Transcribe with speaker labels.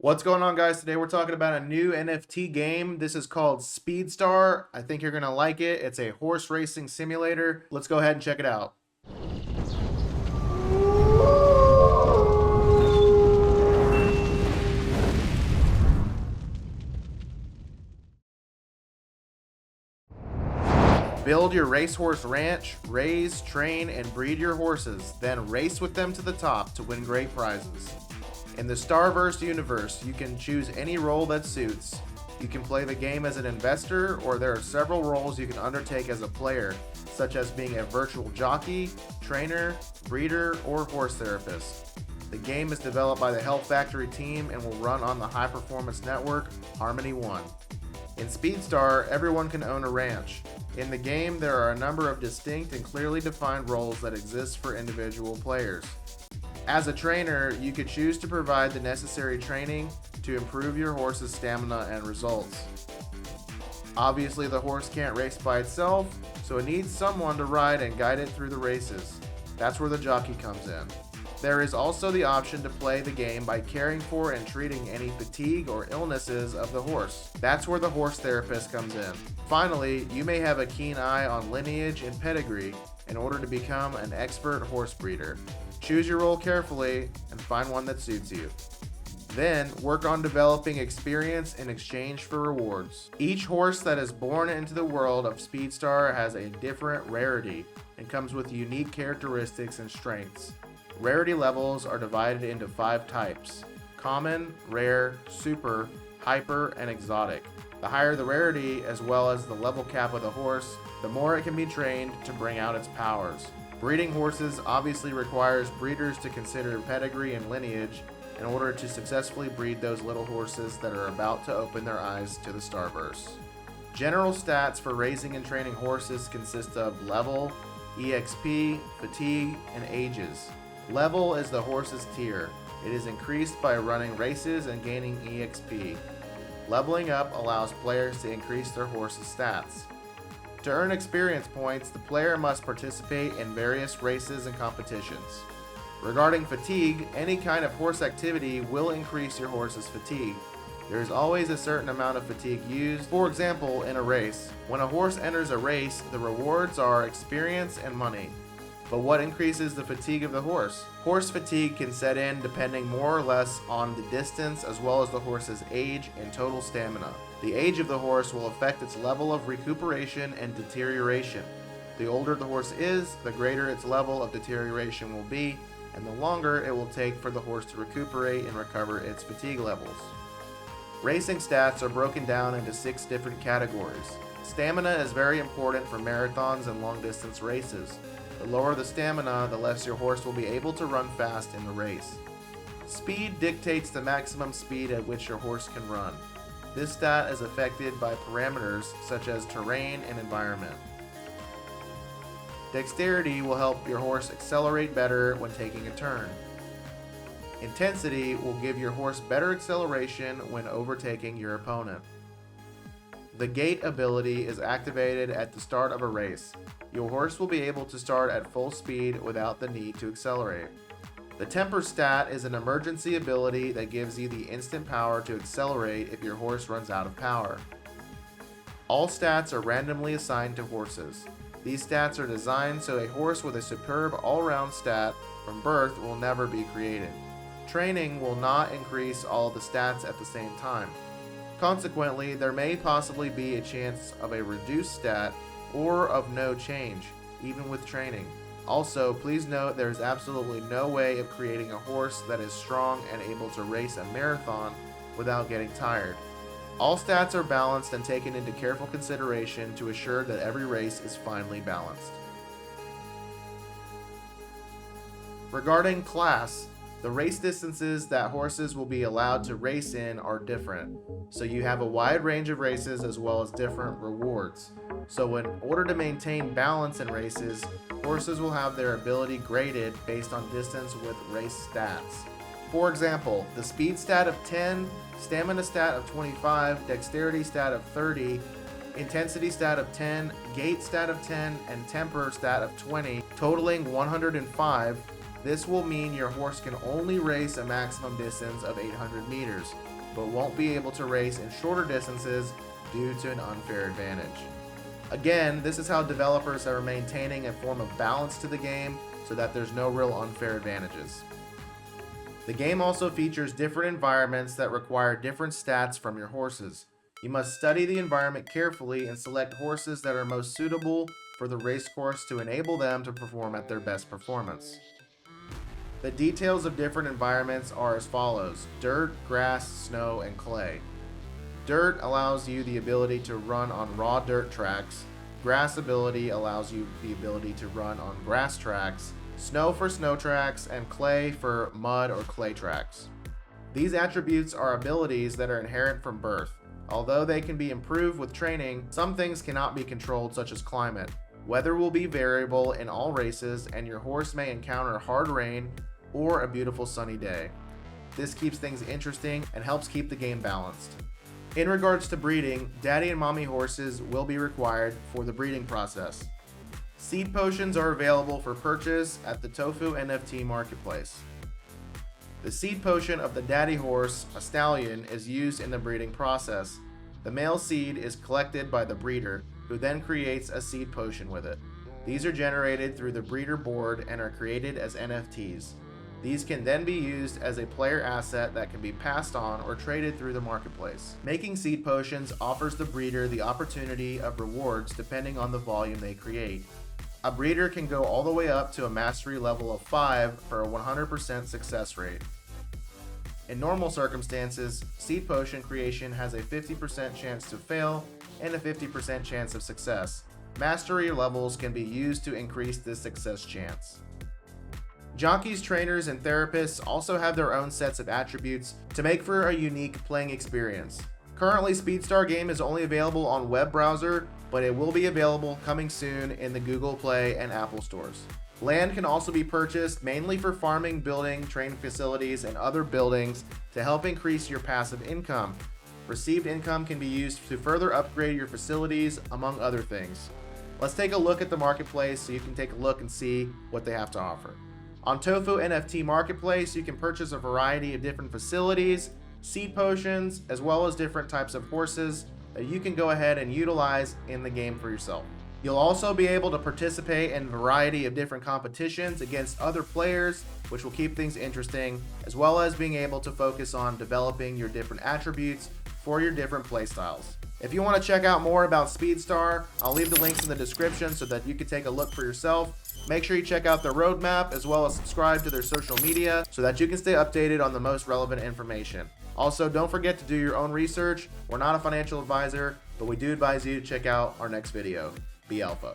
Speaker 1: What's going on, guys? Today we're talking about a new NFT game. This is called Speedstar. I think you're going to like it. It's a horse racing simulator. Let's go ahead and check it out. Build your racehorse ranch, raise, train, and breed your horses, then race with them to the top to win great prizes. In the Starverse universe, you can choose any role that suits. You can play the game as an investor, or there are several roles you can undertake as a player, such as being a virtual jockey, trainer, breeder, or horse therapist. The game is developed by the Health Factory team and will run on the high-performance network Harmony One. In Speedstar, everyone can own a ranch. In the game, there are a number of distinct and clearly defined roles that exist for individual players. As a trainer, you could choose to provide the necessary training to improve your horse's stamina and results. Obviously, the horse can't race by itself, so it needs someone to ride and guide it through the races. That's where the jockey comes in. There is also the option to play the game by caring for and treating any fatigue or illnesses of the horse. That's where the horse therapist comes in. Finally, you may have a keen eye on lineage and pedigree in order to become an expert horse breeder. Choose your role carefully and find one that suits you. Then, work on developing experience in exchange for rewards. Each horse that is born into the world of Speedstar has a different rarity and comes with unique characteristics and strengths. Rarity levels are divided into 5 types: common, rare, super, hyper, and exotic. The higher the rarity, as well as the level cap of the horse, the more it can be trained to bring out its powers. Breeding horses obviously requires breeders to consider pedigree and lineage in order to successfully breed those little horses that are about to open their eyes to the Starverse. General stats for raising and training horses consist of level, EXP, fatigue, and ages. Level is the horse's tier. It is increased by running races and gaining EXP. Leveling up allows players to increase their horse's stats. To earn experience points, the player must participate in various races and competitions. Regarding fatigue, any kind of horse activity will increase your horse's fatigue. There is always a certain amount of fatigue used. For example, in a race, when a horse enters a race, the rewards are experience and money. But what increases the fatigue of the horse? Horse fatigue can set in depending more or less on the distance as well as the horse's age and total stamina. The age of the horse will affect its level of recuperation and deterioration. The older the horse is, the greater its level of deterioration will be, and the longer it will take for the horse to recuperate and recover its fatigue levels. Racing stats are broken down into 6 different categories. Stamina is very important for marathons and long-distance races. The lower the stamina, the less your horse will be able to run fast in the race. Speed dictates the maximum speed at which your horse can run. This stat is affected by parameters such as terrain and environment. Dexterity will help your horse accelerate better when taking a turn. Intensity will give your horse better acceleration when overtaking your opponent. The gait ability is activated at the start of a race. Your horse will be able to start at full speed without the need to accelerate. The temper stat is an emergency ability that gives you the instant power to accelerate if your horse runs out of power. All stats are randomly assigned to horses. These stats are designed so a horse with a superb all-round stat from birth will never be created. Training will not increase all the stats at the same time. Consequently, there may possibly be a chance of a reduced stat or of no change, even with training. Also, please note there is absolutely no way of creating a horse that is strong and able to race a marathon without getting tired. All stats are balanced and taken into careful consideration to assure that every race is finely balanced. Regarding class, the race distances that horses will be allowed to race in are different, so you have a wide range of races as well as different rewards. So in order to maintain balance in races, horses will have their ability graded based on distance with race stats. For example, the speed stat of 10, stamina stat of 25, dexterity stat of 30, intensity stat of 10, gait stat of 10, and temper stat of 20, totaling 105. This will mean your horse can only race a maximum distance of 800 meters. but won't be able to race in shorter distances due to an unfair advantage. Again, this is how developers are maintaining a form of balance to the game so that there's no real unfair advantages. The game also features different environments that require different stats from your horses. You must study the environment carefully and select horses that are most suitable for the race course to enable them to perform at their best performance. The details of different environments are as follows: dirt, grass, snow, and clay. Dirt allows you the ability to run on raw dirt tracks. Grass ability allows you the ability to run on grass tracks. Snow for snow tracks, and clay for mud or clay tracks. These attributes are abilities that are inherent from birth. Although they can be improved with training, some things cannot be controlled, such as climate. Weather will be variable in all races, and your horse may encounter hard rain or a beautiful sunny day. This keeps things interesting and helps keep the game balanced. In regards to breeding, daddy and mommy horses will be required for the breeding process. Seed potions are available for purchase at the Tofu NFT marketplace. The seed potion of the daddy horse, a stallion, is used in the breeding process. The male seed is collected by the breeder, who then creates a seed potion with it. These are generated through the breeder board and are created as NFTs. These can then be used as a player asset that can be passed on or traded through the marketplace. Making seed potions offers the breeder the opportunity of rewards depending on the volume they create. A breeder can go all the way up to a mastery level of 5 for a 100% success rate. In normal circumstances, seed potion creation has a 50% chance to fail and a 50% chance of success. Mastery levels can be used to increase this success chance. Jockeys, trainers, and therapists also have their own sets of attributes to make for a unique playing experience. Currently, Speedstar game is only available on web browser, but it will be available coming soon in the Google Play and Apple stores. Land can also be purchased mainly for farming, building, training facilities, and other buildings to help increase your passive income. Received income can be used to further upgrade your facilities, among other things. Let's take a look at the marketplace so you can take a look and see what they have to offer. On Tofu NFT Marketplace, you can purchase a variety of different facilities, seed potions, as well as different types of horses that you can go ahead and utilize in the game for yourself. You'll also be able to participate in a variety of different competitions against other players, which will keep things interesting, as well as being able to focus on developing your different attributes for your different playstyles. If you want to check out more about Speedstar, I'll leave the links in the description so that you can take a look for yourself. Make sure you check out their roadmap as well as subscribe to their social media so that you can stay updated on the most relevant information. Also, don't forget to do your own research. We're not a financial advisor, but we do advise you to check out our next video. Be Alpha.